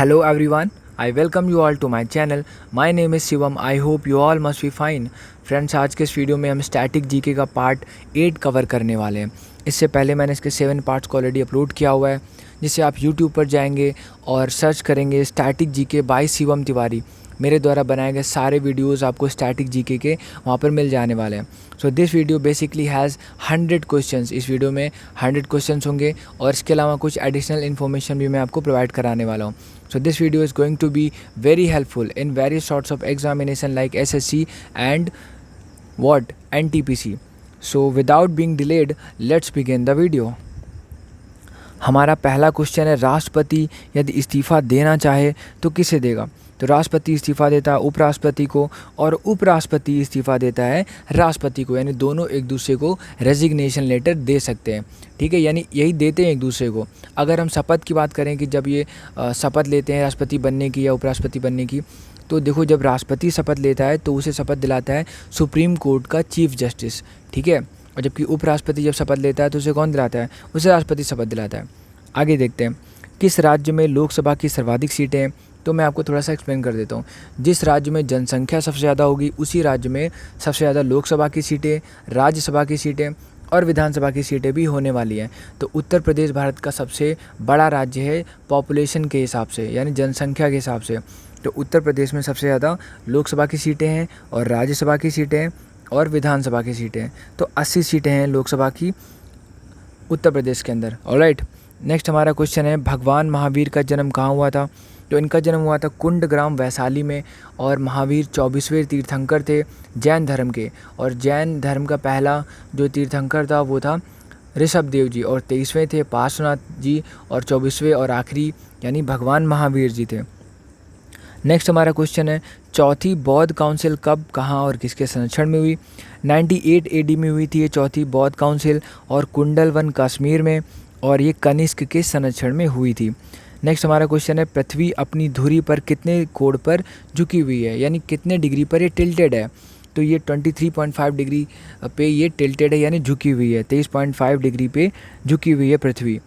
Hello everyone, I welcome you all to my channel. My name is Shivam. I hope you all must be fine. Friends, आज के इस video में हम static GK का part 8 cover करने वाले हैं। इससे पहले मैंने इसके 7 पार्ट्स को ऑलरेडी अपलोड किया हुआ है, जिससे आप यूट्यूब पर जाएंगे और सर्च करेंगे static GK by Shivam Tiwari. मेरे द्वारा बनाए गए सारे वीडियोस आपको स्टैटिक जीके के वहाँ पर मिल जाने वाले हैं। So this video basically has 100 questions. इस वीडियो में 100 क्वेश्चंस होंगे और इसके अलावा कुछ एडिशनल इन्फॉर्मेशन भी मैं आपको प्रोवाइड कराने वाला हूँ। So this video is going to be very helpful in various sorts of examination like SSC and NTPC. So without being delayed, let's begin the video. हमारा पहला क्वेश्चन है, राष्ट्रपति यदि इस्तीफ़ा देना चाहे तो किसे देगा? तो राष्ट्रपति इस्तीफ़ा देता है उपराष्ट्रपति को और उपराष्ट्रपति इस्तीफ़ा देता है राष्ट्रपति को, यानी दोनों एक दूसरे को रेजिग्नेशन लेटर दे सकते हैं। ठीक है, यानी यही देते हैं एक दूसरे को। अगर हम शपथ की बात करें कि जब ये शपथ लेते हैं राष्ट्रपति बनने की या उपराष्ट्रपति बनने की, तो देखो जब राष्ट्रपति शपथ लेता है तो उसे शपथ दिलाता है सुप्रीम कोर्ट का चीफ जस्टिस। ठीक है, और जबकि उपराष्ट्रपति जब शपथ लेता है तो उसे कौन दिलाता है? उसे राष्ट्रपति शपथ दिलाता है। आगे देखते हैं, किस राज्य में लोकसभा की सर्वाधिक सीटें हैं? तो मैं आपको थोड़ा सा एक्सप्लेन कर देता हूँ। जिस राज्य में जनसंख्या सबसे ज़्यादा होगी उसी राज्य में सबसे ज़्यादा लोकसभा की सीटें, राज्यसभा की सीटें और विधानसभा की सीटें भी होने वाली हैं। तो उत्तर प्रदेश भारत का सबसे बड़ा राज्य है पॉपुलेशन के हिसाब से, यानी जनसंख्या के हिसाब से। तो उत्तर प्रदेश में सबसे ज़्यादा लोकसभा की सीटें हैं और राज्यसभा की सीटें हैं और विधानसभा की सीटें हैं। तो 80 सीटें हैं लोकसभा की उत्तर प्रदेश के अंदर। ऑलराइट, नेक्स्ट हमारा क्वेश्चन है, भगवान महावीर का जन्म कहाँ हुआ था? तो इनका जन्म हुआ था कुंडग्राम वैशाली में। और महावीर 24वें तीर्थंकर थे जैन धर्म के, और जैन धर्म का पहला जो तीर्थंकर था वो था ऋषभदेव जी, और 23वें थे पार्श्वनाथ जी, और 24वें और आखिरी यानी भगवान महावीर जी थे। नेक्स्ट हमारा क्वेश्चन है, चौथी बौद्ध काउंसिल कब, कहाँ और किसके संरक्षण में हुई? 98 AD में हुई थी ये चौथी बौद्ध काउंसिल, और कुंडलवन कश्मीर में, और ये कनिष्क के संरक्षण में हुई थी। नेक्स्ट हमारा क्वेश्चन है, पृथ्वी अपनी धुरी पर कितने कोण पर झुकी हुई है, यानी कितने डिग्री पर ये टिल्टेड है? तो ये 23.5 डिग्री पे ये टिल्टेड है, यानी झुकी हुई है। 23.5 डिग्री पे झुकी हुई है पृथ्वी।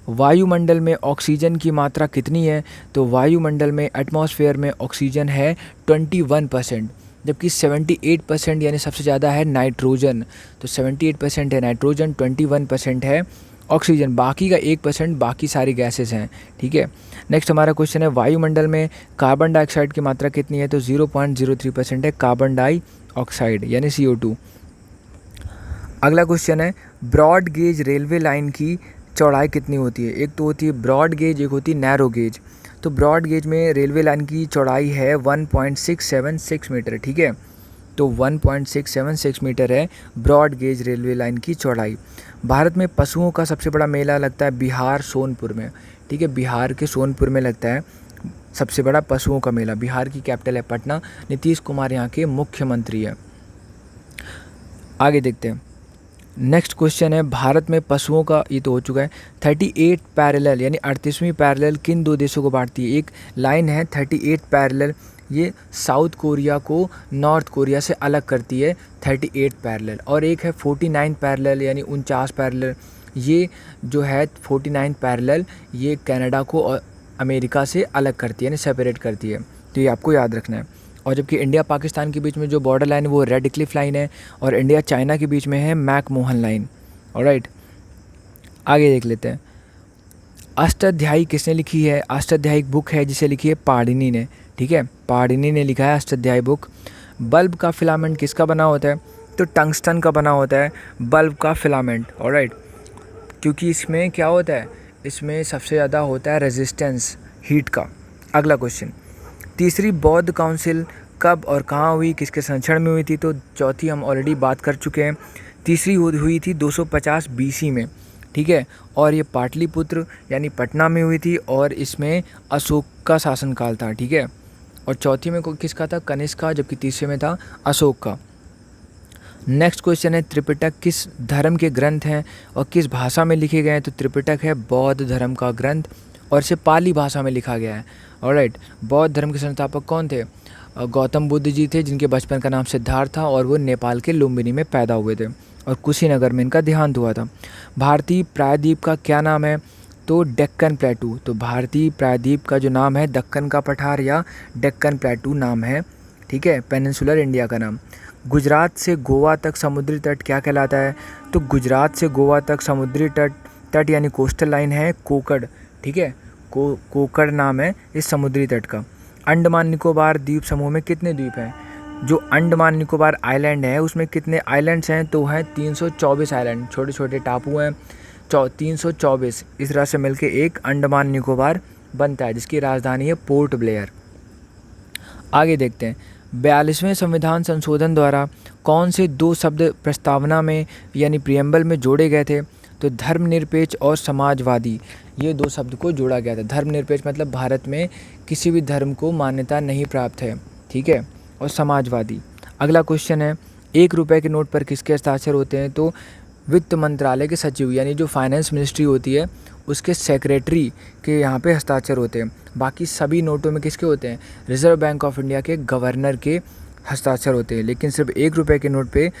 वायुमंडल में ऑक्सीजन की मात्रा कितनी है? तो वायुमंडल में एटमॉस्फेयर में ऑक्सीजन है 21%, जबकि 78% यानी सबसे ज़्यादा है नाइट्रोजन। तो 78% है नाइट्रोजन, 21% है ऑक्सीजन, बाकी का 1% बाकी सारी गैसेस हैं। ठीक है, नेक्स्ट हमारा क्वेश्चन है, वायुमंडल में कार्बन डाइऑक्साइड की मात्रा कितनी है? तो 0.03% है कार्बन डाइऑक्साइड यानी CO2। अगला क्वेश्चन है, ब्रॉड गेज रेलवे लाइन की चौड़ाई कितनी होती है? एक तो होती है ब्रॉड गेज, एक होती है नैरो गेज। तो ब्रॉड गेज में रेलवे लाइन की चौड़ाई है 1.676 मीटर। ठीक है, तो 1.676 मीटर है ब्रॉड गेज रेलवे लाइन की चौड़ाई। भारत में पशुओं का सबसे बड़ा मेला लगता है बिहार सोनपुर में। ठीक है, बिहार के सोनपुर में लगता है सबसे बड़ा पशुओं का मेला। बिहार की कैपिटल है पटना। नीतीश कुमार यहाँ के मुख्यमंत्री है। आगे देखते हैं, नेक्स्ट क्वेश्चन है, भारत में पशुओं का, ये तो हो चुका है, 38 पैरेलल यानी 38वीं पैरेलल किन दो देशों को बांटती है? एक लाइन है 38 पैरेलल, ये साउथ कोरिया को नॉर्थ कोरिया से अलग करती है 38 पैरेलल। और एक है 49 पैरेलल यानी 49 पैरेलल, ये जो है 49 पैरेलल ये कनाडा को और अमेरिका से अलग करती है, यानी सेपरेट करती है। तो ये आपको याद रखना है। और जबकि इंडिया पाकिस्तान के बीच में जो बॉर्डर लाइन है वो रेड क्लिफ लाइन है, और इंडिया चाइना के बीच में है मैकमोहन लाइन। ऑलराइट, आगे देख लेते हैं, अष्टाध्यायी किसने लिखी है? अष्टाध्यायी बुक है जिसे लिखी है पाणिनि ने। ठीक है, पाणिनि ने लिखा है अष्टाध्यायी बुक। बल्ब का फिलामेंट किसका बना होता है? तो टंगस्टन का बना होता है बल्ब का फिलामेंट। ऑलराइट, क्योंकि इसमें क्या होता है, इसमें सबसे ज़्यादा होता है रेजिस्टेंस हीट का। अगला क्वेश्चन, तीसरी बौद्ध काउंसिल कब और कहाँ हुई, किसके संरक्षण में हुई थी? तो चौथी हम ऑलरेडी बात कर चुके हैं। तीसरी हुई थी 250 BC में। ठीक है, और ये पाटलिपुत्र यानी पटना में हुई थी, और इसमें अशोक का शासनकाल था। ठीक है, और चौथी में किसका था? कनिष्क का, जबकि तीसरे में था अशोक का। नेक्स्ट क्वेश्चन है, त्रिपिटक किस धर्म के ग्रंथ हैं और किस भाषा में लिखे गए हैं? तो त्रिपिटक है बौद्ध धर्म का ग्रंथ और इसे पाली भाषा में लिखा गया है। ऑलराइट, बौद्ध धर्म के संस्थापक कौन थे? गौतम बुद्ध जी थे, जिनके बचपन का नाम सिद्धार्थ था, और वो नेपाल के लुम्बिनी में पैदा हुए थे, और कुशीनगर में इनका देहांत हुआ था। भारतीय प्रायद्वीप का क्या नाम है? तो डेक्कन प्लेटू, तो भारतीय प्रायद्वीप का जो नाम है दक्कन का पठार या डेक्कन प्लेटू नाम है, ठीक है, पेनिनसुलर इंडिया का नाम। गुजरात से गोवा तक समुद्री तट क्या कहलाता है? तो गुजरात से गोवा तक समुद्री तट यानी कोस्टल लाइन है कोकड़, ठीक है, कोकड़ नाम है इस समुद्री तट का। अंडमान निकोबार द्वीप समूह में कितने द्वीप हैं? जो अंडमान निकोबार आइलैंड है उसमें कितने आइलैंड्स हैं? तो हैं 324 आइलैंड, छोटे छोटे टापू हैं 324। इस तरह से मिलके एक अंडमान निकोबार बनता है जिसकी राजधानी है पोर्ट ब्लेयर। आगे देखते हैं, 42वें संविधान संशोधन द्वारा कौन से 2 शब्द प्रस्तावना में यानी प्रियम्बल में जोड़े गए थे? तो धर्मनिरपेक्ष और समाजवादी, ये 2 शब्द को जोड़ा गया था। धर्मनिरपेक्ष मतलब भारत में किसी भी धर्म को मान्यता नहीं प्राप्त है, ठीक है, और समाजवादी। अगला क्वेश्चन है, 1 रुपये के नोट पर किसके हस्ताक्षर होते हैं? तो वित्त मंत्रालय के सचिव यानी जो फाइनेंस मिनिस्ट्री होती है उसके सेक्रेटरी के यहाँ पे हस्ताक्षर होते हैं। बाकी सभी नोटों में किसके होते हैं? रिजर्व बैंक ऑफ इंडिया के गवर्नर के हस्ताक्षर होते हैं, लेकिन सिर्फ 1 रुपये के नोट पे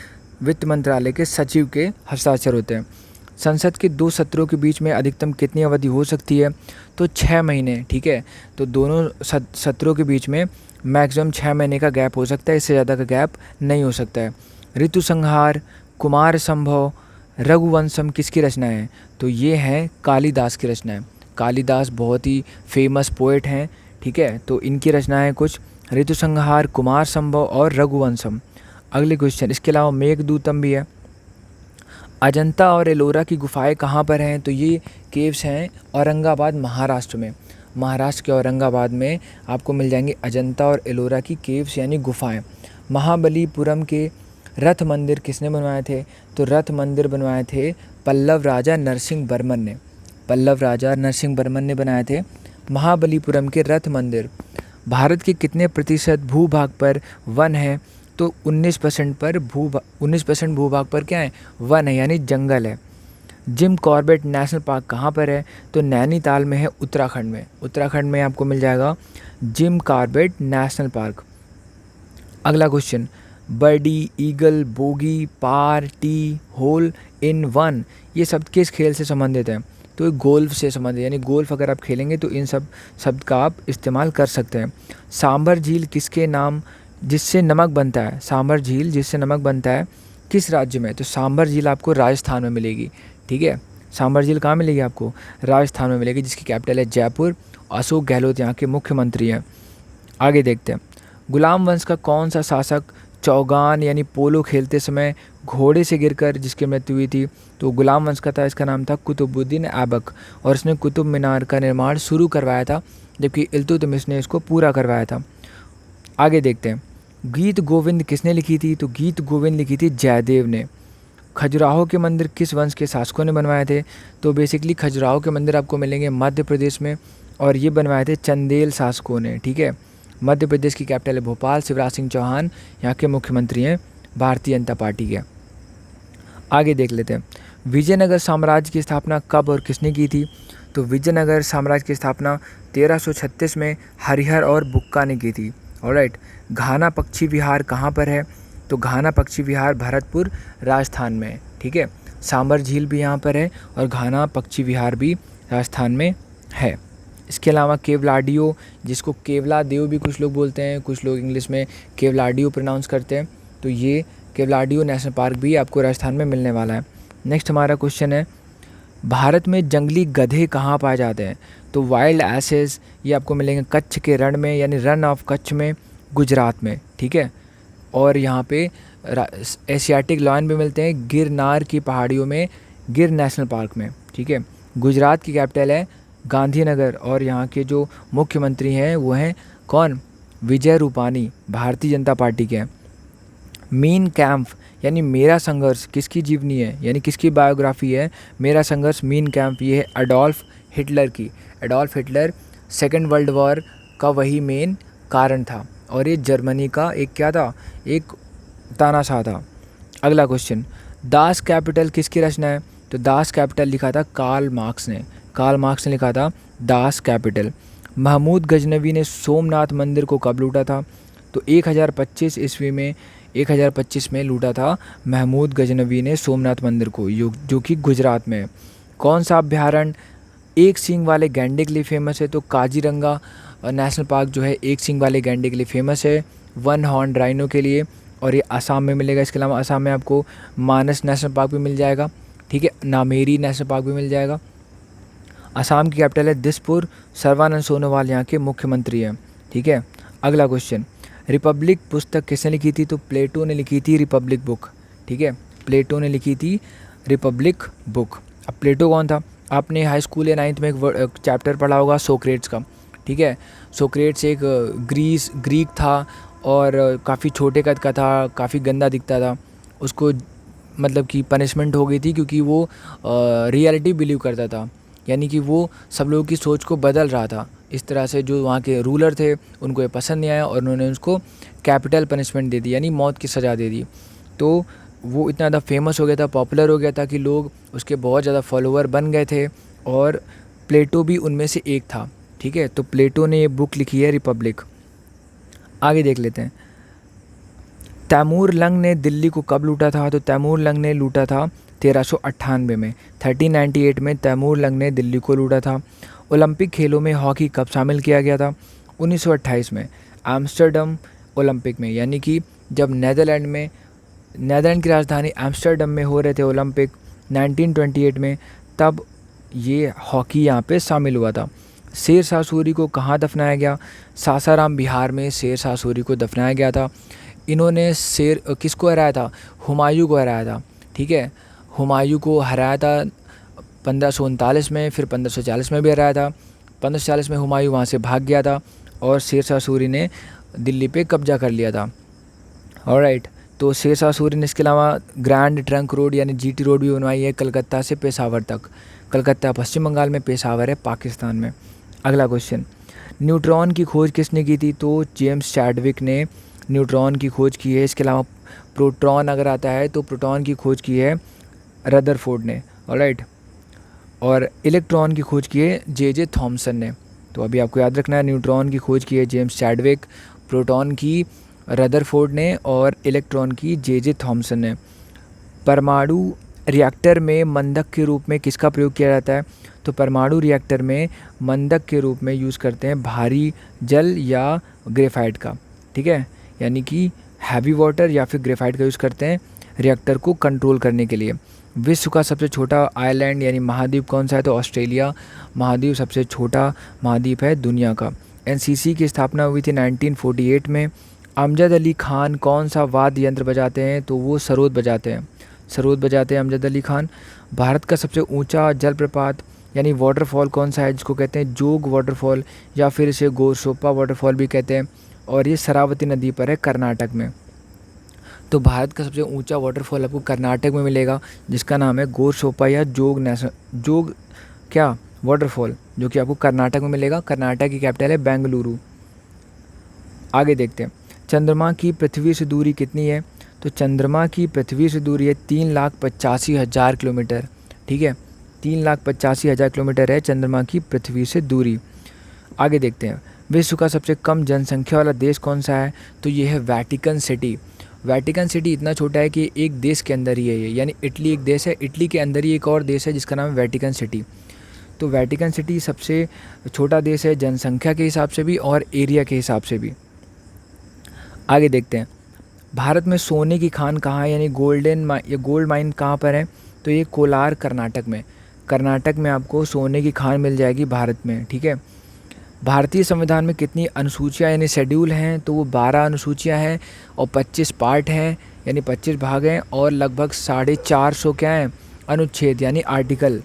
वित्त मंत्रालय के सचिव के हस्ताक्षर होते हैं। संसद के 2 सत्रों के बीच में अधिकतम कितनी अवधि हो सकती है? तो 6 महीने, ठीक है, तो दोनों सत्रों के बीच में मैक्सिमम 6 महीने का गैप हो सकता है, इससे ज़्यादा का गैप नहीं हो सकता है। ऋतु संहार, कुमार संभव, रघुवंशम किसकी रचना है? तो ये हैं कालिदास की रचना है। कालिदास बहुत ही फेमस पोएट हैं, ठीक है, तो इनकी रचनाएं कुछ ऋतु संहार, कुमार संभव और रघुवंशम। अगले क्वेश्चन, इसके अलावा मेघदूतम भी है। अजंता और एलोरा की गुफाएं कहाँ पर हैं? तो ये केव्स हैं औरंगाबाद महाराष्ट्र में। महाराष्ट्र के औरंगाबाद में आपको मिल जाएंगे अजंता और एलोरा की केव्स यानी गुफाएं। महाबलीपुरम के रथ मंदिर किसने बनवाए थे? तो रथ मंदिर बनवाए थे पल्लव राजा नरसिंह वर्मन ने। पल्लव राजा नरसिंह वर्मन ने बनाए थे महाबलीपुरम के रथ मंदिर। भारत के कितने प्रतिशत भूभाग पर वन है? तो 19% पर 19% भूभाग पर क्या है? वन है यानी जंगल है। जिम कॉर्बेट नेशनल पार्क कहाँ पर है? तो नैनीताल में है, उत्तराखंड में। उत्तराखंड में आपको मिल जाएगा जिम कॉर्बेट नेशनल पार्क। अगला question, birdie, eagle, bogey, par, tee, hole in one ये शब्द किस खेल से संबंधित है? तो ये गोल्फ से संबंधित, यानी गोल्फ अगर आप खेलेंगे तो इन सब शब्द का आप इस्तेमाल कर सकते हैं। सांभर झील किसके नाम जिससे नमक बनता है? सांभर झील जिससे नमक बनता है किस राज्य में? तो सांभर झील आपको राजस्थान में मिलेगी, ठीक है। सांभर झील कहाँ मिलेगी आपको? राजस्थान में मिलेगी, जिसकी कैपिटल है जयपुर। अशोक गहलोत यहाँ के मुख्यमंत्री हैं। आगे देखते हैं, गुलाम वंश का कौन सा शासक चौगान यानी पोलो खेलते समय घोड़े से गिरकर जिसकी मृत्यु हुई थी? तो गुलाम वंश का था, इसका नाम था कुतुबुद्दीन ऐबक, और इसने कुतुब मीनार का निर्माण शुरू करवाया था, जबकि इल्तुतमिश ने इसको पूरा करवाया था। आगे देखते हैं, गीत गोविंद किसने लिखी थी? तो गीत गोविंद लिखी थी जयदेव ने। खजुराहो के मंदिर किस वंश के शासकों ने बनवाए थे? तो बेसिकली खजुराहो के मंदिर आपको मिलेंगे मध्य प्रदेश में, और ये बनवाए थे चंदेल शासकों ने, ठीक है। मध्य प्रदेश की कैपिटल है भोपाल। शिवराज सिंह चौहान यहाँ के मुख्यमंत्री हैं भारतीय जनता पार्टी के। आगे देख लेते हैं, विजयनगर साम्राज्य की स्थापना कब और किसने की थी? तो विजयनगर साम्राज्य की स्थापना 1336 में हरिहर और बुक्का ने की थी। ऑलराइट, घाना पक्षी विहार कहाँ पर है? तो घाना पक्षी विहार भरतपुर राजस्थान में है, ठीक है। सांबर झील भी यहाँ पर है और घाना पक्षी विहार भी राजस्थान में है। इसके अलावा केवलाडियो, जिसको केवलादेव भी कुछ लोग बोलते हैं, कुछ लोग इंग्लिश में केवलाडियो प्रोनाउंस करते हैं, तो ये केवलाडियो नेशनल पार्क भी आपको राजस्थान में मिलने वाला है। नेक्स्ट हमारा क्वेश्चन है, भारत में जंगली गधे कहाँ पाए जाते हैं? तो वाइल्ड एसेस ये आपको मिलेंगे कच्छ के रण में, यानी रन ऑफ कच्छ में, गुजरात में, ठीक है। और यहाँ पे एशियाटिक लॉयन भी मिलते हैं गिरनार की पहाड़ियों में, गिर नेशनल पार्क में, ठीक है। गुजरात की कैपिटल है गांधीनगर, और यहाँ के जो मुख्यमंत्री हैं वो हैं कौन? विजय रूपानी, भारतीय जनता पार्टी के हैं। मीन कैंप यानी मेरा संघर्ष किसकी जीवनी है, यानी किसकी बायोग्राफी है? मेरा संघर्ष मीन कैंप, ये है अडोल्फ हिटलर की। Adolf Hitler second world war का वही मेन कारण था, और ये जर्मनी का एक क्या था? एक तानाशाह था। अगला क्वेश्चन, दास कैपिटल किसकी रचना है? तो दास कैपिटल लिखा था कार्ल मार्क्स ने। कार्ल मार्क्स ने लिखा था दास कैपिटल। महमूद गजनवी ने सोमनाथ मंदिर को कब लूटा था? तो 1025 ईस्वी में, 1025 में लूटा था महमूद गजनवी ने सोमनाथ मंदिर को, जो कि गुजरात में है। कौन सा अभ्यारण्य एक सींग वाले गैंडे के लिए फेमस है, तो काजीरंगा नेशनल पार्क जो है एक सींग वाले गैंडे के लिए फेमस है, वन हॉर्न राइनो के लिए, और ये असम में मिलेगा। इसके अलावा असम में आपको मानस नेशनल पार्क भी मिल जाएगा, ठीक है, नामेरी नेशनल पार्क भी मिल जाएगा। असम की कैपिटल है दिसपुर, सर्बानंद सोनोवाल यहाँ के मुख्यमंत्री हैं, ठीक है। अगला क्वेश्चन, रिपब्लिक पुस्तक किसने लिखी थी? तो प्लेटो ने लिखी थी रिपब्लिक बुक, ठीक है, प्लेटो ने लिखी थी रिपब्लिक बुक। अब प्लेटो कौन था? आपने हाई स्कूल या 9th में एक चैप्टर पढ़ा होगा सोक्रेट्स का, ठीक है। सोक्रेट्स एक ग्रीक था और काफ़ी छोटे कद का था, काफ़ी गंदा दिखता था। उसको मतलब कि पनिशमेंट हो गई थी क्योंकि वो रियलिटी बिलीव करता था, यानी कि वो सब लोगों की सोच को बदल रहा था। इस तरह से जो वहाँ के रूलर थे उनको ये पसंद नहीं आया और उन्होंने उसको कैपिटल पनिशमेंट दे दी, यानी मौत की सज़ा दे दी। तो वो इतना ज़्यादा फेमस हो गया था, पॉपुलर हो गया था कि लोग उसके बहुत ज़्यादा फॉलोअर बन गए थे, और प्लेटो भी उनमें से एक था, ठीक है। तो प्लेटो ने ये बुक लिखी है रिपब्लिक। आगे देख लेते हैं, तैमूर लंग ने दिल्ली को कब लूटा था? तो तैमूर लंग ने लूटा था 1398 में, 1398 में तैमूर लंग ने दिल्ली को लूटा था। ओलंपिक खेलों में हॉकी कब शामिल किया गया था? 1928 में, एम्स्टर्डम ओलंपिक में, यानी कि जब नेदरलैंड की राजधानी एम्स्टर्डम में हो रहे थे ओलंपिक 1928 में, तब ये हॉकी यहाँ पे शामिल हुआ था। शेरशाह सूरी को कहाँ दफनाया गया? सासाराम बिहार में शेरशाह सूरी को दफनाया गया था। इन्होंने किसको हराया था? हुमायूं को हराया था, ठीक है। हुमायूं को हराया था 1539 में, फिर 1540 में भी हराया था। 1540 में हुमायूं वहाँ से भाग गया था और शेरशाह सूरी ने दिल्ली पे कब्जा कर लिया था। ऑलराइट, तो शेरशाह सूरी ने इसके अलावा ग्रैंड ट्रंक रोड यानी जीटी रोड भी बनवाई है कलकत्ता से पेशावर तक। कलकत्ता पश्चिम बंगाल में, पेशावर है पाकिस्तान में। अगला क्वेश्चन, न्यूट्रॉन की खोज किसने की थी? तो जेम्स चैडविक ने न्यूट्रॉन की खोज की है। इसके अलावा प्रोटॉन अगर आता है तो प्रोटॉन की खोज की है रदरफोर्ड ने, ऑलराइट, और इलेक्ट्रॉन की खोज की है जे थॉमसन ने। तो अभी आपको याद रखना है, न्यूट्रॉन की खोज की है जेम्स चैडविक, प्रोटॉन की रदरफोर्ड ने और इलेक्ट्रॉन की जे थॉमसन ने। परमाणु रिएक्टर में मंदक के रूप में किसका प्रयोग किया जाता है? तो परमाणु रिएक्टर में मंदक के रूप में यूज़ करते हैं भारी जल या ग्रेफाइट का, ठीक है, यानी कि हैवी वाटर या फिर ग्रेफाइट का यूज़ करते हैं रिएक्टर को कंट्रोल करने के लिए। विश्व का सबसे छोटा आइलैंड यानी महाद्वीप कौन सा है? तो ऑस्ट्रेलिया महाद्वीप सबसे छोटा महाद्वीप है दुनिया का। एनसीसी की स्थापना हुई थी 1948 में। अमजद अली खान कौन सा वाद्य यंत्र बजाते हैं? तो वो सरोद बजाते हैं, सरोद बजाते हैं अमजद अली खान। भारत का सबसे ऊंचा जलप्रपात यानी वाटरफॉल कौन सा है, जिसको कहते हैं जोग वाटरफॉल या फिर इसे गोरसोपा वाटरफॉल भी कहते हैं, और ये शरावती नदी पर है कर्नाटक में। तो भारत का सबसे ऊंचा वाटरफॉल आपको कर्नाटक में मिलेगा, जिसका नाम है गोरसोपा या जोग क्या वाटरफॉल, जो कि आपको कर्नाटक में मिलेगा। कर्नाटक की कैपिटल है बेंगलुरु। आगे देखते हैं, चंद्रमा की पृथ्वी से दूरी कितनी है? तो चंद्रमा की पृथ्वी से दूरी है 3,85,000 किलोमीटर, ठीक है, 3,85,000 किलोमीटर है चंद्रमा की पृथ्वी से दूरी। आगे देखते हैं, विश्व का सबसे कम जनसंख्या वाला देश कौन सा है? तो ये है वेटिकन सिटी। वेटिकन सिटी इतना छोटा है कि एक देश के अंदर ही है ये, यानी इटली एक देश है, इटली के अंदर ही एक और देश है जिसका नाम है वेटिकन सिटी। तो वेटिकन सिटी सबसे छोटा देश है जनसंख्या के हिसाब से भी और एरिया के हिसाब से भी। आगे देखते हैं, भारत में सोने की खान कहाँ है, यानी गोल्ड माइन कहाँ पर है? तो ये कोलार कर्नाटक में। कर्नाटक में आपको सोने की खान मिल जाएगी भारत में, ठीक है। भारतीय संविधान में कितनी अनुसूचियाँ यानी शेड्यूल हैं? तो वो 12 अनुसूचियाँ हैं और 25 पार्ट हैं यानी 25 भाग हैं, और लगभग 450 क्या हैं अनुच्छेद यानी आर्टिकल।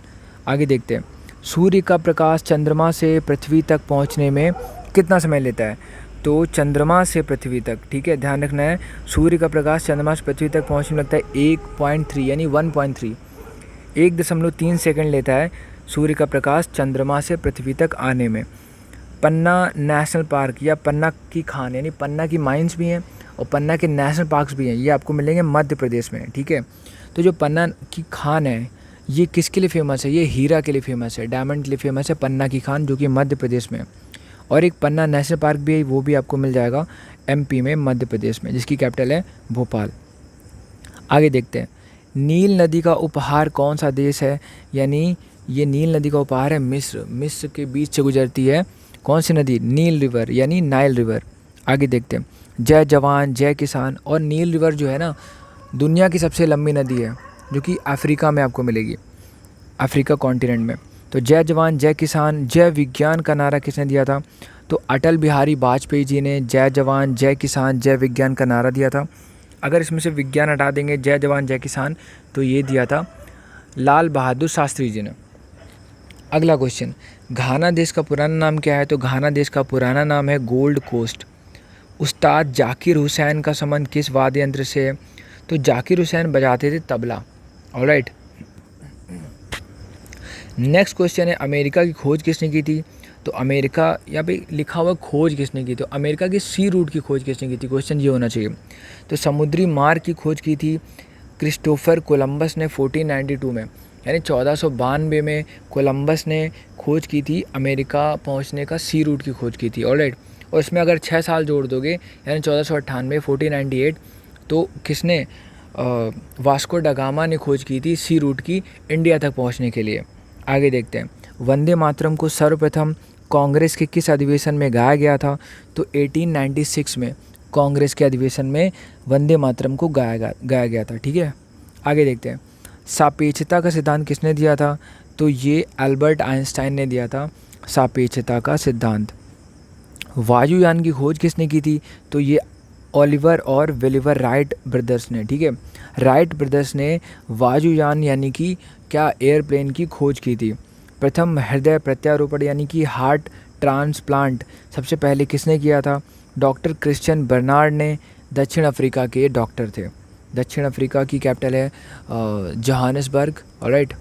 आगे देखते हैं, सूर्य का प्रकाश चंद्रमा से पृथ्वी तक पहुंचने में कितना समय लेता है? तो चंद्रमा से पृथ्वी तक, ठीक है, ध्यान रखना है, सूर्य का प्रकाश चंद्रमा से पृथ्वी तक पहुंचने में लगता है 1.3 यानी 1.3 1.3 सेकंड लेता है सूर्य का प्रकाश चंद्रमा से पृथ्वी तक आने में। पन्ना नेशनल पार्क या पन्ना की खान यानी पन्ना की माइंस भी हैं और पन्ना के नेशनल पार्क्स भी हैं, ये आपको मिलेंगे मध्य प्रदेश में, ठीक है। तो जो पन्ना की खान है ये किसके लिए फेमस है? ये हीरा के लिए फेमस है, डायमंड के लिए फेमस है पन्ना की खान, जो कि मध्य प्रदेश में है। और एक पन्ना नेशनल पार्क भी है, वो भी आपको मिल जाएगा एमपी में, मध्य प्रदेश में, जिसकी कैपिटल है भोपाल। आगे देखते हैं, नील नदी का उपहार कौन सा देश है, यानी ये नील नदी का उपहार है मिस्र के बीच से गुजरती है कौन सी नदी? नील रिवर यानी नाइल रिवर। आगे देखते हैं, जय जवान जय किसान। और नील रिवर जो है ना, दुनिया की सबसे लंबी नदी है, जो कि अफ्रीका में आपको मिलेगी, अफ्रीका कॉन्टिनेंट में। तो जय जवान जय किसान जय विज्ञान का नारा किसने दिया था? तो अटल बिहारी वाजपेयी जी ने जय जवान जय किसान जय विज्ञान का नारा दिया था। अगर इसमें से विज्ञान हटा देंगे, जय जवान जय किसान, तो ये दिया था लाल बहादुर शास्त्री जी ने। अगला क्वेश्चन, घाना देश का पुराना नाम क्या है? तो घाना देश का पुराना नाम है गोल्ड कोस्ट। उस्ताद जाकिर हुसैन का संबंध किस वाद्य यंत्र से है? तो जाकिर हुसैन बजाते थे तबला। ऑलराइट, नेक्स्ट क्वेश्चन है, अमेरिका की खोज किसने की थी? तो अमेरिका, यहाँ पे लिखा हुआ खोज किसने की? तो अमेरिका की सी रूट की खोज किसने की थी? क्वेश्चन ये होना चाहिए। तो समुद्री मार्ग की खोज की थी क्रिस्टोफर कोलंबस ने 1492 में, यानी 1492 में कोलंबस ने खोज की थी, अमेरिका पहुंचने का सी रूट की खोज की थी। ऑलराइट, और इसमें अगर 6 साल जोड़ दोगे यानी 1498 1498, तो किसने? वास्को डा गामा ने खोज की थी सी रूट की इंडिया तक पहुंचने के लिए। आगे देखते हैं, वंदे मातरम को सर्वप्रथम कांग्रेस के किस अधिवेशन में गाया गया था? तो 1896 में कांग्रेस के अधिवेशन में वंदे मातरम को गाया गया था। ठीक है, आगे देखते हैं, सापेक्षता का सिद्धांत किसने दिया था? तो ये अल्बर्ट आइंस्टाइन ने दिया था सापेक्षता का सिद्धांत। वायुयान की खोज किसने की थी? तो ये ओलिवर और विलिवर राइट ब्रदर्स ने। ठीक है, राइट ब्रदर्स ने वायुयान यानी कि क्या, एयरप्लेन की खोज की थी। प्रथम हृदय प्रत्यारोपण यानी कि हार्ट ट्रांसप्लांट सबसे पहले किसने किया था? डॉक्टर क्रिश्चियन बर्नार्ड ने, दक्षिण अफ्रीका के डॉक्टर थे। दक्षिण अफ्रीका की कैपिटल है जोहानिसबर्ग। ऑलराइट,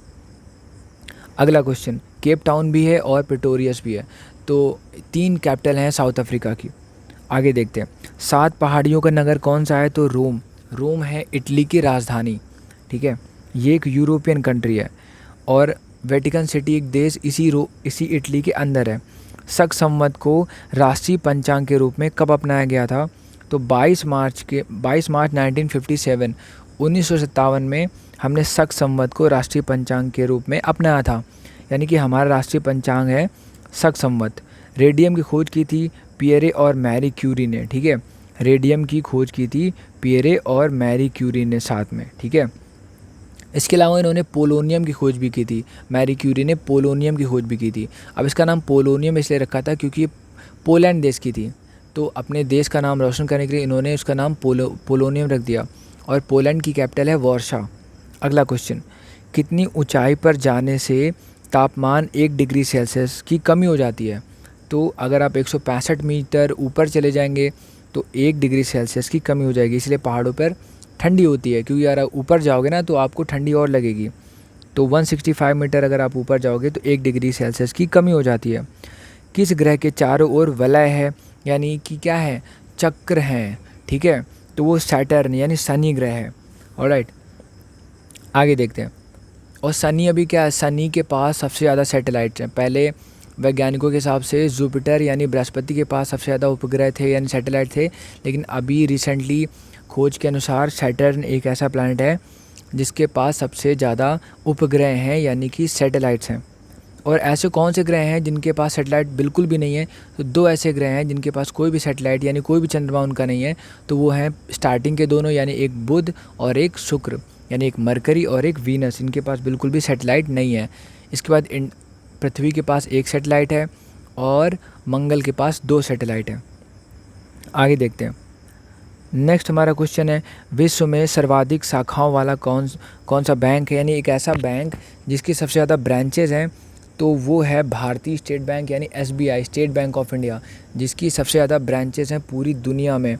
अगला क्वेश्चन, केप टाउन भी है और प्रिटोरियस भी है, तो 3 कैपिटल हैं साउथ अफ्रीका की। आगे देखते हैं, 7 पहाड़ियों का नगर कौन सा है? तो रोम। रोम है इटली की राजधानी। ठीक है, ये एक यूरोपियन कंट्री है और वेटिकन सिटी एक देश इसी इटली के अंदर है। शक संवत को राष्ट्रीय पंचांग के रूप में कब अपनाया गया था? तो 22 मार्च 1957 1957 में हमने शक संवत को राष्ट्रीय पंचांग के रूप में अपनाया था, यानी कि हमारा राष्ट्रीय पंचांग है शक संवत। रेडियम की खोज की थी पियरे और मैरी क्यूरी ने। ठीक है, रेडियम की खोज की थी पियरे और मैरी क्यूरी ने साथ में। ठीक है, इसके अलावा इन्होंने पोलोनियम की खोज भी की थी, मैरी क्यूरी ने पोलोनियम की खोज भी की थी। अब इसका नाम पोलोनियम इसलिए रखा था क्योंकि ये पोलैंड देश की थी, तो अपने देश का नाम रोशन करने के लिए इन्होंने उसका नाम पोलोनियम रख दिया। और पोलैंड की कैपिटल है वार्सा। अगला क्वेश्चन, कितनी ऊंचाई पर जाने से तापमान 1 डिग्री सेल्सियस की कमी हो जाती है? तो अगर आप 165 मीटर ऊपर चले जाएंगे तो 1 डिग्री सेल्सियस की कमी हो जाएगी। इसलिए पहाड़ों पर ठंडी होती है, क्योंकि यार ऊपर जाओगे ना तो आपको ठंडी और लगेगी। तो 165 मीटर अगर आप ऊपर जाओगे तो 1 डिग्री सेल्सियस की कमी हो जाती है। किस ग्रह के चारों ओर वलय है, यानी कि क्या है, चक्र हैं। ठीक है, तो वो सैटर्न यानी शनि ग्रह है। ऑलराइट, आगे देखते हैं, और शनि अभी क्या है, शनि के पास सबसे ज़्यादा सैटेलाइट्स हैं। पहले वैज्ञानिकों के हिसाब से जुपिटर यानी बृहस्पति के पास सबसे ज़्यादा उपग्रह थे यानी सैटेलाइट थे, लेकिन अभी रिसेंटली खोज के अनुसार सैटर्न एक ऐसा प्लैनेट है जिसके पास सबसे ज़्यादा उपग्रह हैं यानी कि सैटेलाइट्स हैं। और ऐसे कौन से ग्रह हैं जिनके पास सैटेलाइट बिल्कुल भी नहीं है? तो 2 ऐसे ग्रह हैं जिनके पास कोई भी सैटेलाइट यानी कोई भी चंद्रमा उनका नहीं है, तो वो हैं स्टार्टिंग के दोनों, यानी एक बुध और एक शुक्र, यानी एक मरकरी और एक वीनस। इनके पास बिल्कुल भी सैटेलाइट नहीं है। इसके बाद पृथ्वी के पास 1 सैटेलाइट है और मंगल के पास 2 सैटेलाइट है। आगे देखते हैं, नेक्स्ट हमारा क्वेश्चन है, विश्व में सर्वाधिक शाखाओं वाला कौन सा बैंक है, यानी एक ऐसा बैंक जिसकी सबसे ज़्यादा ब्रांचेज हैं? तो वो है भारतीय स्टेट बैंक यानी SBI, state bank of India, जिसकी सबसे ज़्यादा ब्रांचेज हैं पूरी दुनिया में।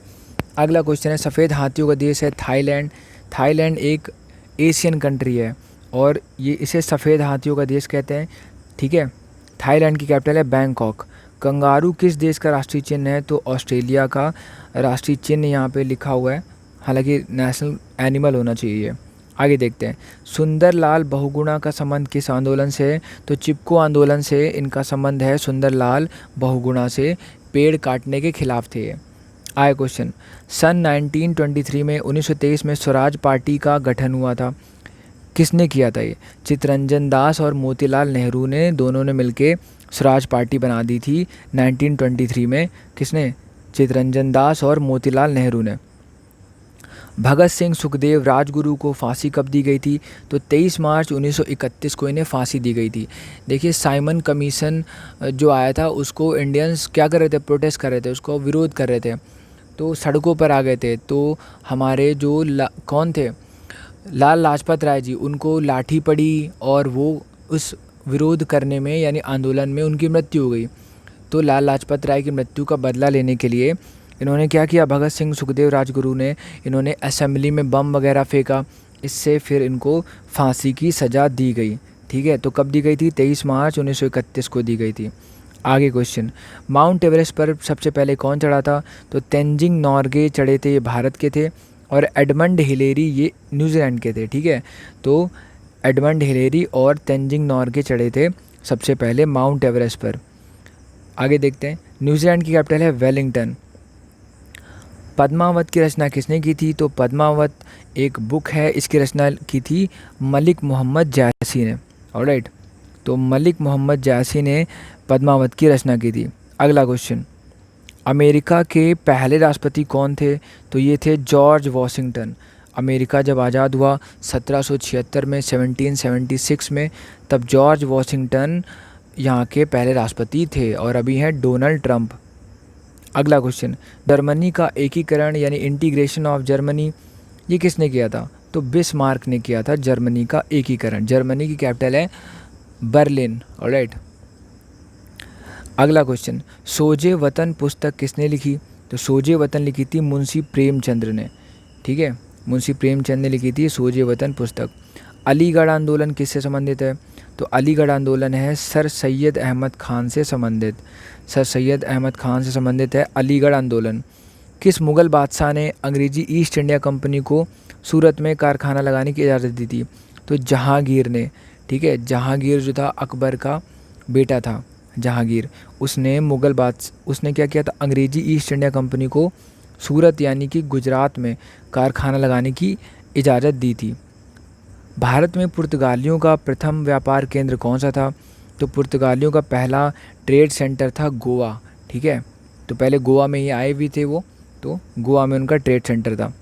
अगला क्वेश्चन है, सफ़ेद हाथियों का देश है थाईलैंड। थाईलैंड एक एशियन कंट्री है और ये इसे सफ़ेद हाथियों का देश कहते हैं। ठीक है, थाईलैंड की कैपिटल है बैंकॉक। कंगारू किस देश का राष्ट्रीय चिन्ह है? तो ऑस्ट्रेलिया का राष्ट्रीय चिन्ह यहाँ पे लिखा हुआ है, हालांकि नेशनल एनिमल होना चाहिए। आगे देखते हैं, सुंदरलाल बहुगुणा का संबंध किस आंदोलन से है? तो चिपको आंदोलन से इनका संबंध है, सुंदरलाल बहुगुणा से। पेड़ काटने के खिलाफ थे ये। आया क्वेश्चन, सन 1923 में 1923 में स्वराज पार्टी का गठन हुआ था। किसने किया था ये? चित्तरंजन दास और मोतीलाल नेहरू ने दोनों ने मिलके स्वराज पार्टी बना दी थी 1923 में। किसने? चित्तरंजन दास और मोतीलाल नेहरू ने। भगत सिंह सुखदेव राजगुरु को फांसी कब दी गई थी? तो 23 मार्च 1931 को इन्हें फांसी दी गई थी। देखिए साइमन कमीशन जो आया था उसको इंडियंस क्या कर रहे थे? प्रोटेस्ट कर रहे थे, उसको विरोध कर रहे थे, तो सड़कों पर आ गए थे। तो हमारे जो कौन थे, लाल लाजपत राय जी, उनको लाठी पड़ी और वो उस विरोध करने में यानी आंदोलन में उनकी मृत्यु हो गई। तो लाल लाजपत राय की मृत्यु का बदला लेने के लिए इन्होंने क्या किया? भगत सिंह सुखदेव राजगुरु ने इन्होंने असेंबली में बम वगैरह फेंका। इससे फिर इनको फांसी की सज़ा दी गई। ठीक है, तो कब दी गई थी? 23 मार्च 1931 को दी गई थी। आगे क्वेश्चन, माउंट एवरेस्ट पर सबसे पहले कौन चढ़ा था? तो तेंजिंग नॉर्गे चढ़े थे, ये भारत के थे, और एडमंड हिलेरी ये न्यूजीलैंड के थे। ठीक है, तो एडमंड हिलेरी और तेंजिंग नॉर्गे चढ़े थे सबसे पहले माउंट एवरेस्ट पर। आगे देखते हैं, न्यूजीलैंड की कैपिटल है वेलिंगटन। पद्मावत की रचना किसने की थी? तो पद्मावत एक बुक है, इसकी रचना की थी मलिक मोहम्मद जायसी ने। ऑलराइट, तो मलिक मोहम्मद जायसी ने पद्मावत की रचना की थी। अगला क्वेश्चन, अमेरिका के पहले राष्ट्रपति कौन थे? तो ये थे जॉर्ज वॉशिंगटन। अमेरिका जब आज़ाद हुआ 1776 में, 1776 में, तब जॉर्ज वॉशिंगटन यहाँ के पहले राष्ट्रपति थे और अभी हैं डोनाल्ड ट्रंप। अगला क्वेश्चन, जर्मनी का एकीकरण यानी इंटीग्रेशन ऑफ जर्मनी, ये किसने किया था? तो बिस्मार्क ने किया था जर्मनी का एकीकरण। जर्मनी की कैपिटल है बर्लिन। ऑलराइट, अगला क्वेश्चन, सोजे वतन पुस्तक किसने लिखी? तो सोजे वतन लिखी थी मुंशी प्रेमचंद्र ने। ठीक है, मुंशी प्रेमचंद ने लिखी थी सोजे वतन पुस्तक। अलीगढ़ आंदोलन किससे संबंधित है? तो अलीगढ़ आंदोलन है सर सैयद अहमद खान से संबंधित। सर सैयद अहमद खान से संबंधित है अलीगढ़ आंदोलन। किस मुग़ल बादशाह ने अंग्रेज़ी ईस्ट इंडिया कंपनी को सूरत में कारखाना लगाने की इजाज़त दी थी? तो जहांगीर ने। ठीक है, जहांगीर जो था अकबर का बेटा था जहांगीर, उसने क्या किया था? अंग्रेज़ी ईस्ट इंडिया कंपनी को सूरत यानी कि गुजरात में कारखाना लगाने की इजाज़त दी थी। भारत में पुर्तगालियों का प्रथम व्यापार केंद्र कौन सा था? तो पुर्तगालियों का पहला ट्रेड सेंटर था गोवा। ठीक है, तो पहले गोवा में ही आए भी थे वो, तो गोवा में उनका ट्रेड सेंटर था।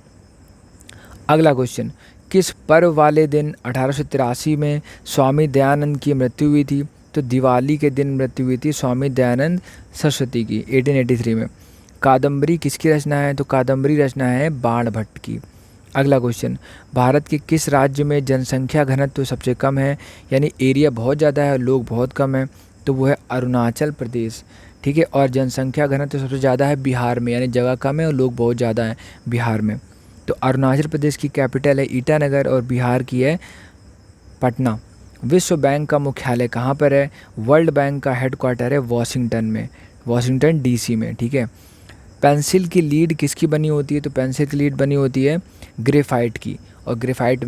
अगला क्वेश्चन, किस पर्व वाले दिन 1883 में स्वामी दयानंद की मृत्यु हुई थी? तो दिवाली के दिन मृत्यु हुई थी स्वामी दयानंद सरस्वती की 1883 में। कादम्बरी किसकी रचना है? तो कादम्बरी रचना है बाण भट्ट की। अगला क्वेश्चन, भारत के किस राज्य में जनसंख्या घनत्व तो सबसे कम है, यानी एरिया बहुत ज़्यादा है और लोग बहुत कम है? तो वो है अरुणाचल प्रदेश। ठीक है, और जनसंख्या घनत्व तो सबसे ज़्यादा है बिहार में, यानी जगह कम है और लोग बहुत ज़्यादा हैं बिहार में। तो अरुणाचल प्रदेश की कैपिटल है ईटानगर और बिहार की है पटना। विश्व बैंक का मुख्यालय कहाँ पर है? वर्ल्ड बैंक का हेडक्वार्टर है वॉशिंगटन में, वॉशिंगटन डीसी में। ठीक है, पेंसिल की लीड किसकी बनी होती है? तो पेंसिल की लीड बनी होती है ग्रेफाइट की। और ग्रेफाइट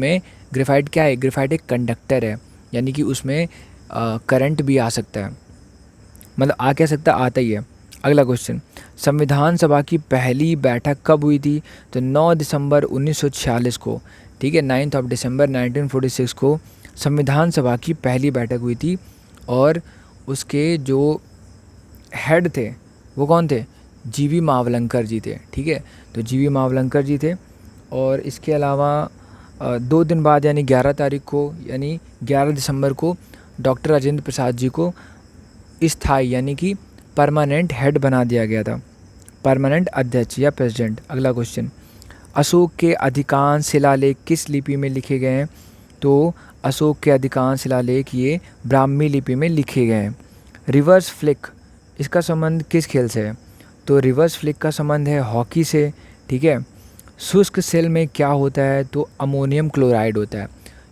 क्या है? ग्रेफाइट एक कंडक्टर है, यानी कि उसमें करंट भी आ सकता है, मतलब आ क्या सकता है, आता ही है। अगला क्वेश्चन, संविधान सभा की पहली बैठक कब हुई थी? तो 9 दिसंबर 1946 को। ठीक है, 9 दिसंबर 1946 को संविधान सभा की पहली बैठक हुई थी और उसके जो हेड थे वो कौन थे? जीवी मावलंकर जी थे। ठीक है, तो जीवी मावलंकर जी थे। और इसके अलावा 2 दिन बाद यानी 11 तारीख को, यानी 11 दिसंबर को डॉक्टर राजेंद्र प्रसाद जी को स्थायी यानी कि परमानेंट हेड बना दिया गया था, परमानेंट अध्यक्ष या प्रेसिडेंट। अगला क्वेश्चन, अशोक के अधिकांश शिलालेख किस लिपि में लिखे गए हैं? तो अशोक के अधिकांश शिलालेख ये ब्राह्मी लिपि में लिखे गए हैं। रिवर्स फ्लिक, इसका संबंध किस खेल से है? तो रिवर्स फ्लिक का संबंध है हॉकी से। ठीक है, शुष्क सेल में क्या होता है? तो अमोनियम क्लोराइड होता है,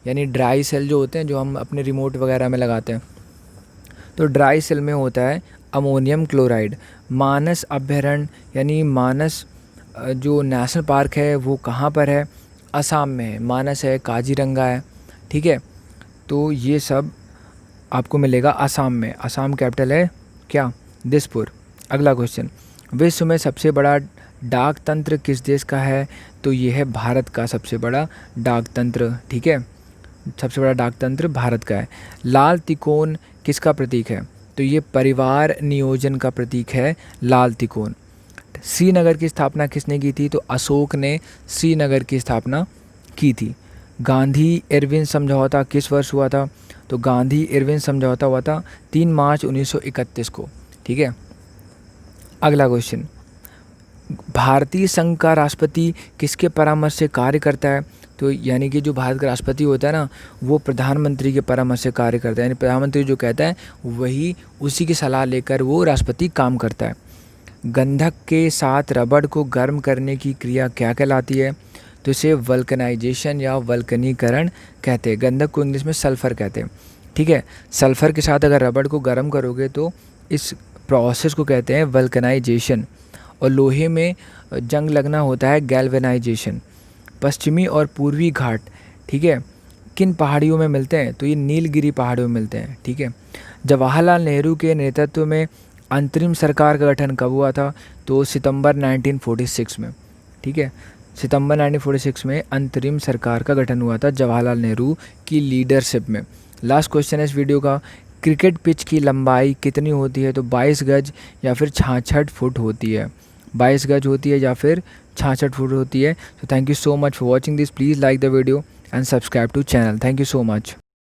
यानी ड्राई सेल जो होते हैं जो हम अपने रिमोट वगैरह में लगाते हैं, तो ड्राई सेल में होता है अमोनियम क्लोराइड। मानस अभयारण्य यानी मानस जो नेशनल पार्क है वो कहाँ पर है? असम में है। मानस है, काजीरंगा है। ठीक है, तो ये सब आपको मिलेगा असम में। असम कैपिटल है क्या? दिसपुर। अगला क्वेश्चन, विश्व में सबसे बड़ा डाक तंत्र किस देश का है? तो ये है भारत का सबसे बड़ा डाक तंत्र। ठीक है, सबसे बड़ा डाकतंत्र भारत का है। लाल तिकोन किसका प्रतीक है? तो ये परिवार नियोजन का प्रतीक है लाल तिकोन। श्रीनगर की स्थापना किसने की थी? तो अशोक ने श्रीनगर की स्थापना की थी। गांधी इरविन समझौता किस वर्ष हुआ था? तो गांधी इरविन समझौता हुआ था 3 मार्च 1931 को। ठीक है, अगला क्वेश्चन, भारतीय संघ का राष्ट्रपति किसके परामर्श से कार्य करता है? तो यानी कि जो भारत का राष्ट्रपति होता है ना, वो प्रधानमंत्री के परामर्श से कार्य करता है, यानी प्रधानमंत्री जो कहता है वही उसी की सलाह लेकर वो राष्ट्रपति काम करता है। गंधक के साथ रबड़ को गर्म करने की क्रिया क्या कहलाती है? तो इसे वल्कनाइजेशन या वल्कनीकरण कहते हैं। गंधक को इंग्लिश में सल्फ़र कहते हैं। ठीक है, सल्फ़र के साथ अगर रबड़ को गर्म करोगे तो इस प्रोसेस को कहते हैं वल्कनाइजेशन। और लोहे में जंग लगना होता है गैल्वेनाइजेशन। पश्चिमी और पूर्वी घाट, ठीक है, किन पहाड़ियों में मिलते हैं? तो ये नीलगिरी पहाड़ियों में मिलते हैं। ठीक है, जवाहरलाल नेहरू के नेतृत्व में अंतरिम सरकार का गठन कब हुआ था? तो सितंबर 1946 में। ठीक है, सितंबर 1946 में अंतरिम सरकार का गठन हुआ था जवाहरलाल नेहरू की लीडरशिप में। लास्ट क्वेश्चन है इस वीडियो का, क्रिकेट पिच की लंबाई कितनी होती है? तो 22 गज या फिर 66 फुट होती है। 22 गज होती है या फिर 66 फुट होती है। तो thank you so much for watching this. Please like the video and subscribe to channel. Thank you so much.